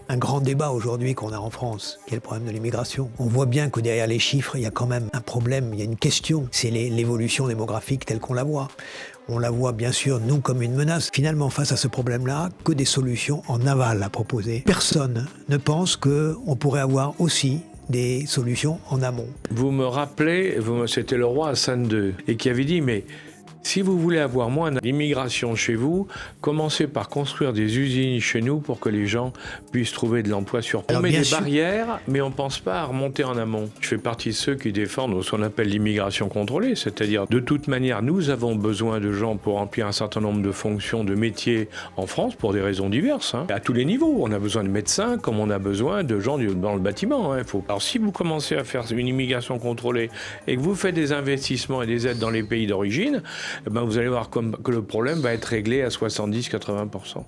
un grand débat aujourd'hui qu'on a en France, qui est le problème de l'immigration. On voit bien que derrière les chiffres, il y a quand même un problème, il y a une question, c'est l'évolution démographique telle qu'on la voit. On la voit bien sûr, nous, comme une menace. Finalement, face à ce problème-là, que des solutions en aval à proposer. Personne ne pense qu'on pourrait avoir aussi des solutions en amont. Vous me rappelez, c'était le roi Hassan II, et qui avait dit, mais si vous voulez avoir moins d'immigration chez vous, commencez par construire des usines chez nous pour que les gens puissent trouver de l'emploi sur place. On met des barrières, mais on ne pense pas à remonter en amont. Je fais partie de ceux qui défendent ce qu'on appelle l'immigration contrôlée, c'est-à-dire de toute manière, nous avons besoin de gens pour remplir un certain nombre de fonctions, de métiers en France pour des raisons diverses, à tous les niveaux. On a besoin de médecins comme on a besoin de gens dans le bâtiment. Alors si vous commencez à faire une immigration contrôlée et que vous faites des investissements et des aides dans les pays d'origine, vous allez voir que le problème va être réglé à 70-80%.